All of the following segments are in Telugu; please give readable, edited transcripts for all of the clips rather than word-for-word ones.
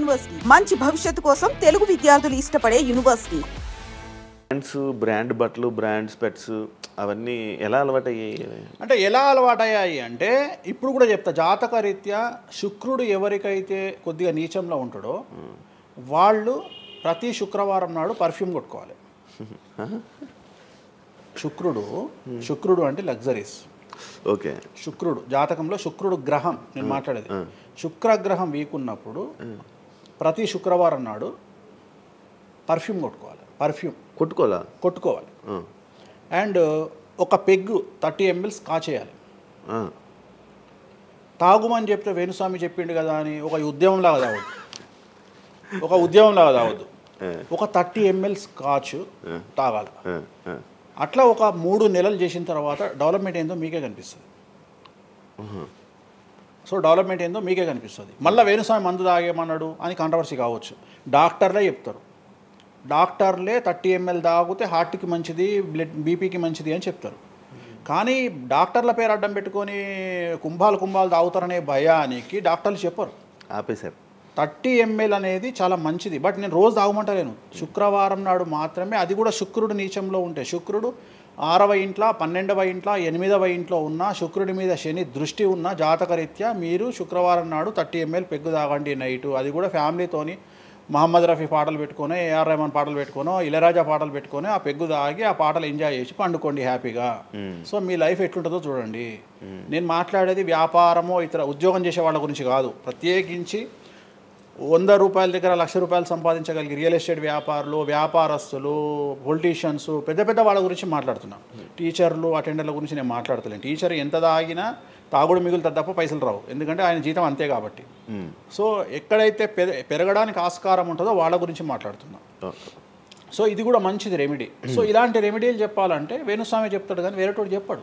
యూనివర్సిటీ మంచి భవిష్యత్తు కోసం తెలుగు విద్యార్థులు ఇష్టపడే యూనివర్సిటీ. బ్రాండ్స్, బ్రాండ్ బట్టలు, బ్రాండ్ స్పెట్స్ అవన్నీ ఎలా అలవాటయ్యాయి? అంటే ఎలా అలవాటయ్యాయి అంటే ఇప్పుడు కూడా చెప్తా, జాతక రీత్యా శుక్రుడు ఎవరికైతే కొద్దిగా నీచంలో ఉంటాడో వాళ్ళు ప్రతి శుక్రవారం నాడు పర్ఫ్యూమ్ కొట్టుకోవాలి. శుక్రుడు అంటే లగ్జరీస్. ఓకే. శుక్రుడు జాతకంలో శుక్రుడు గ్రహం నేను మాట్లాడేది. శుక్రగ్రహం వీక్ ఉన్నప్పుడు ప్రతి శుక్రవారం నాడు పర్ఫ్యూమ్ కొట్టుకోవాలి. అండ్ ఒక పెగ్గు 30 ml కాచేయాలి. తాగుమని చెప్తే వేణుస్వామి చెప్పిండు కదా అని ఒక ఉద్యమంలాగా తాగొద్దు. ఒక 30 ml స్కాచ్ తాగాలి. అట్లా ఒక 3 నెలలు చేసిన తర్వాత డెవలప్మెంట్ ఏందో మీకే కనిపిస్తుంది. మళ్ళీ వేణుస్వామి మందు తాగేమన్నాడు అని కాంట్రవర్సీ కావచ్చు. డాక్టర్లే చెప్తారు, 30 ml తాగితే హార్ట్కి మంచిది, బీపీకి మంచిది అని చెప్తారు. కానీ డాక్టర్ల పేరు అడ్డం పెట్టుకొని కుంభాలు తాగుతారనే భయానికి డాక్టర్లు చెప్పరు, ఆపేశారు. 30 ml అనేది చాలా మంచిది. బట్ నేను రోజు తాగమంటలేను, శుక్రవారం నాడు మాత్రమే. అది కూడా శుక్రుడు నీచంలో ఉంటే, శుక్రుడు 6వ ఇంట్లో, 12వ ఇంట్లో, 8వ ఇంట్లో ఉన్న శుక్రుడి మీద శని దృష్టి ఉన్న జాతకరీత్యా మీరు శుక్రవారం నాడు 30 ml పెగ్గు తాగండి నైటు. అది కూడా ఫ్యామిలీతోని మహమ్మద్ రఫీ పాటలు పెట్టుకొని, ఏఆర్ రెహమాన్ పాటలు పెట్టుకొని, ఇళయరాజా పాటలు పెట్టుకొని ఆ పెగ్గు తాగి ఆ పాటలు ఎంజాయ్ చేసి పండుకోండి హ్యాపీగా. సో మీ లైఫ్ ఎట్లుంటుందో చూడండి. నేను మాట్లాడేది వ్యాపారమో ఇతర ఉద్యోగం చేసే వాళ్ళ గురించి కాదు. ప్రత్యేకించి 100 రూపాయల దగ్గర 1,00,000 రూపాయలు సంపాదించగలిగి రియల్ ఎస్టేట్ వ్యాపారులు, వ్యాపారస్తులు, పొలిటీషియన్స్, పెద్ద వాళ్ళ గురించి మాట్లాడుతున్నాను. టీచర్లు, అటెండర్ల గురించి నేను మాట్లాడతలేను. టీచర్ ఎంత తాగినా తాగుడు మిగులుతుంది తప్ప పైసలు రావు, ఎందుకంటే ఆయన జీతం అంతే కాబట్టి. సో ఎక్కడైతే పెరగడానికి ఆస్కారం ఉంటుందో వాళ్ళ గురించి మాట్లాడుతున్నా. సో ఇది కూడా మంచిది రెమెడీ. సో ఇలాంటి రెమెడీలు చెప్పాలంటే వేణుస్వామి చెప్తాడు కానీ వేరేటోడు చెప్పాడు.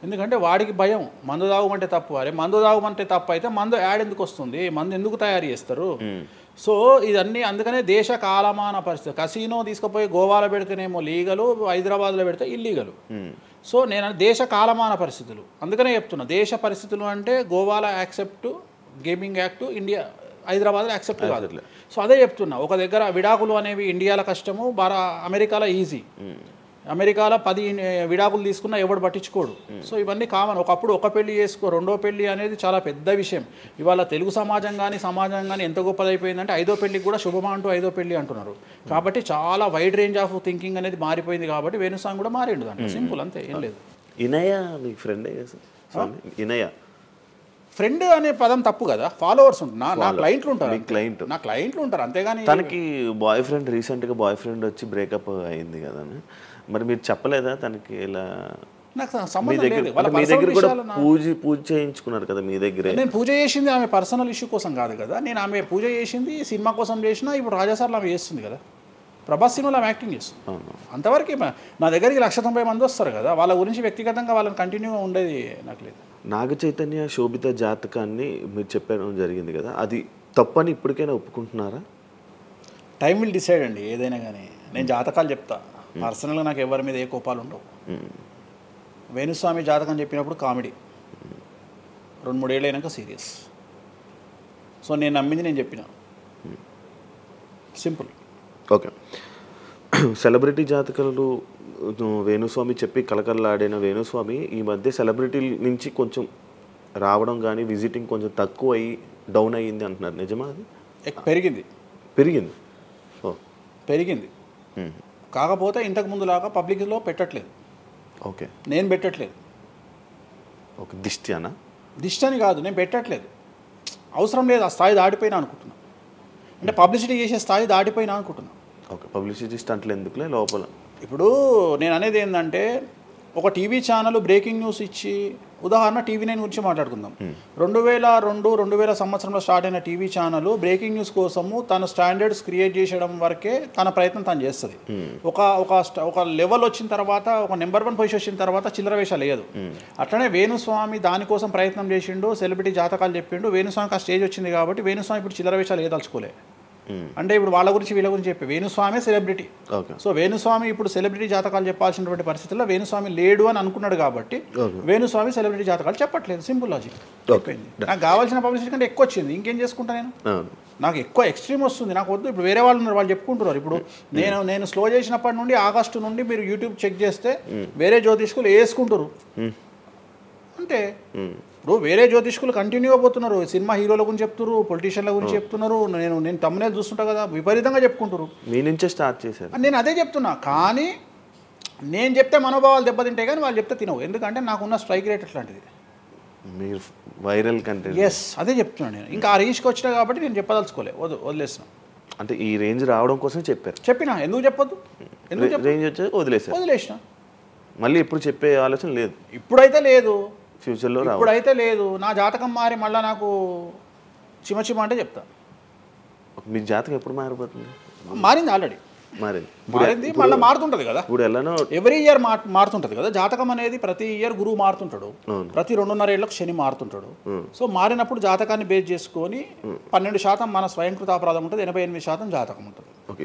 ఎందుకంటే వాడికి భయం, మందు తాగమంటే తప్పు. అరే మందు తాగమంటే తప్పు అయితే మందు యాడ్ ఎందుకు వస్తుంది, మందు ఎందుకు తయారు చేస్తారు? సో ఇదన్నీ అందుకనే దేశ కాలమాన పరిస్థితి. కసినో తీసుకుపోయి గోవాలో పెడితేనేమో లీగలు, హైదరాబాద్లో పెడితే ఇల్లీగలు. సో నేను దేశ కాలమాన పరిస్థితులు అందుకనే చెప్తున్నా. దేశ పరిస్థితులు అంటే గోవాలో యాక్సెప్ట్ గేమింగ్ యాక్ట్, ఇండియా హైదరాబాద్లో యాక్సెప్ట్ కాదు. సో అదే చెప్తున్నా, ఒక దగ్గర విడాకులు అనేవి ఇండియాలో కష్టము, అమెరికాలో ఈజీ. అమెరికాలో 10 విడాకులు తీసుకున్నా ఎవడు పట్టించుకోడు. సో ఇవన్నీ కామన్. ఒకప్పుడు ఒక పెళ్లి చేసుకో, రెండో పెళ్లి అనేది చాలా పెద్ద విషయం. ఇవాళ తెలుగు సమాజం కానీ ఎంత గొప్పదైపోయిందంటే 5వ పెళ్లికి కూడా శుభమా అంటూ 5వ పెళ్లి అంటున్నారు. కాబట్టి చాలా వైడ్ రేంజ్ ఆఫ్ థింకింగ్ అనేది మారిపోయింది. కాబట్టి వేణుస్వామి కూడా మారిండు దాంట్లో. సింపుల్, అంతే, ఏం లేదు. ఇనయ మీ ఫ్రెండే? ఇనయ ఫ్రెండ్ అనే పదం తప్పు కదా. ఫాలోవర్స్ ఉంటారు, నా క్లయింట్లు ఉంటారు, అంతేగాని తనకి రీసెంట్గా బాయ్ ఫ్రెండ్ వచ్చి బ్రేకప్ అయింది కదా, మరి మీరు చెప్పలేదా తనకి? ఇలా నాకు సంబంధం లేదు. మీ దగ్గర కూడా పూజ చేయించుకున్నారు కదా మీ దగ్గర. నేను పూజ చేసింది ఆమె పర్సనల్ ఇష్యూ కోసం కాదు కదా. నేను ఆమె పూజ చేసింది సినిమా కోసం చేసినా. ఇప్పుడు రాజాసార్లు ఆమె చేస్తుంది కదా, ప్రభాస్ సినిమాలో ఆమె యాక్టింగ్ చేస్తుంది. అంతవరకు నా దగ్గరికి 190 మంది వస్తారు కదా, వాళ్ళ గురించి వ్యక్తిగతంగా వాళ్ళని కంటిన్యూగా ఉండేది నాకు లేదు. నాగ చైతన్య శోభిత జాతకాన్ని మీరు చెప్పడం జరిగింది కదా, అది తప్పని ఇప్పటికైనా ఒప్పుకుంటున్నారా? టైం విల్ డిసైడ్ అండి ఏదైనా కానీ. నేను జాతకాలు చెప్తా, పర్సనల్గా నాకు ఎవరి మీద ఏ కోపాలు ఉండవు. వేణుస్వామి జాతకం చెప్పినప్పుడు కామెడీ, 2-3 ఏళ్ళు అయినాక సీరియస్. సో నేను నమ్మింది నేను చెప్పిన, సింపుల్. ఓకే. సెలబ్రిటీ జాతకాలు వేణుస్వామి చెప్పి కలకల్లాడిన వేణుస్వామి ఈ మధ్య సెలబ్రిటీల నుంచి కొంచెం రావడం కానీ విజిటింగ్ కొంచెం తక్కువ అయ్యి డౌన్ అయ్యింది అంటున్నారు, నిజమా? అది పెరిగింది కాకపోతే ఇంతకు ముందులాగా పబ్లిక్లో పెట్టట్లేదు. ఓకే. నేను పెట్టట్లేదు. ఓకే. దిష్టి అని కాదు, నేను పెట్టట్లేదు. అవసరం లేదు, ఆ స్థాయి దాటిపోయినా అనుకుంటున్నా. అంటే పబ్లిసిటీ చేసే స్థాయి దాటిపోయినా అనుకుంటున్నా. ఓకే. పబ్లిసిటీ స్టంట్లు ఎందుకులే లోపల. ఇప్పుడు నేను అనేది ఏంటంటే, ఒక టీవీ ఛానల్ బ్రేకింగ్ న్యూస్ ఇచ్చి, ఉదాహరణ TV9 గురించి మాట్లాడుకుందాం. 2002-2000 సంవత్సరంలో స్టార్ట్ అయిన టీవీ ఛానల్ బ్రేకింగ్ న్యూస్ కోసము తన స్టాండర్డ్స్ క్రియేట్ చేయడం వరకే తన ప్రయత్నం తను చేస్తుంది. ఒక లెవెల్ వచ్చిన తర్వాత, ఒక నెంబర్ 1 పొజిషన్ వచ్చిన తర్వాత చిల్లర వేషాలు లేదు. అట్లనే వేణుస్వామి దానికోసం ప్రయత్నం చేసిండు, సెలబ్రిటీ జాతకాలు చెప్పిండు. వేణుస్వామికి ఆ స్టేజ్ వచ్చింది కాబట్టి వేణుస్వామి ఇప్పుడు చిల్లర వేషాలు ఏదలుచుకోలే. అంటే ఇప్పుడు వాళ్ళ గురించి వీళ్ళ గురించి చెప్పి Venu Swamy celebrity. Okay. So Venu Swamy ఇప్పుడు సెలబ్రిటీ జాతకాలు చెప్పాల్సినటువంటి పరిస్థితుల్లో వేణుస్వామి లేడు అని అనుకున్నాడు కాబట్టి వేణుస్వామి సెలబ్రిటీ జాతకాలు చెప్పట్లేదు. Simple logic. చెప్పింది నాకు కావాల్సిన పబ్లిసిటీ కంటే ఎక్కువ వచ్చింది, ఇంకేం చేసుకుంటా నేను? నాకు ఎక్కువ ఎక్స్ట్రీమ్ వస్తుంది, నాకు వద్దు. ఇప్పుడు వేరే వాళ్ళు ఉన్నారు, వాళ్ళు చెప్పుకుంటున్నారు. ఇప్పుడు నేను స్లో చేసినప్పటి నుండి ఆగస్టు నుండి మీరు యూట్యూబ్ చెక్ చేస్తే వేరే జ్యోతిష్కులు వేసుకుంటారు అంటే. ఇప్పుడు వేరే జ్యోతిష్కులు కంటిన్యూ అయిపోతున్నారు, సినిమా హీరోల గురించి చెప్తున్నారు, పొలిటీషియన్ల గురించి చెప్తున్నారు. నేను తమ్మునే చూస్తుంటా కదా, విపరీతంగా చెప్పుకుంటారు. మీ నుంచే స్టార్ట్ చేశారు. నేను అదే చెప్తున్నా. కానీ నేను చెప్తే మనోభావాలు దెబ్బతింటాయి, కానీ వాళ్ళు చెప్తే తినవు. ఎందుకంటే నాకున్న స్ట్రైక్ రేట్ అట్లాంటిది. మీరు వైరల్ కంటెంట్. ఎస్, అదే చెప్తున్నాను నేను. ఇంకా ఆ రేంజ్కి వచ్చినా కాబట్టి నేను చెప్పదలుచుకోలే, వదిలేసిన. అంటే ఈ రేంజ్ రావడం కోసం చెప్పారు. చెప్పినా ఎందుకు చెప్పొద్దు, ఎందుకు రేంజ్ వచ్చి వదిలేసిన. మళ్ళీ ఎప్పుడు చెప్పే ఆలోచన లేదు. ఇప్పుడైతే లేదు, ఫ్యూచర్లో ఇప్పుడైతే లేదు. నా జాతకం మారి మళ్ళీ నాకు చిమ అంటే చెప్తా. మీ జాతకం ఎప్పుడు మారిపోతుంది? మారింది, ఆల్రెడీ మారింది, మళ్ళీ మారుతుంటది కదా. ఇప్పుడు ఎలానో ఎవ్రీ ఇయర్ మారుతుంటది కదా జాతకం అనేది. ప్రతి ఇయర్ గురువు మారుతుంటాడు, ప్రతి 2.5 ఏళ్ళకు శని మారుతుంటాడు. సో మారినప్పుడు జాతకాన్ని బేస్ చేసుకొని 12% మన స్వయంకృత అపరాధం ఉంటుంది, 88% జాతకం ఉంటుంది. ఓకే.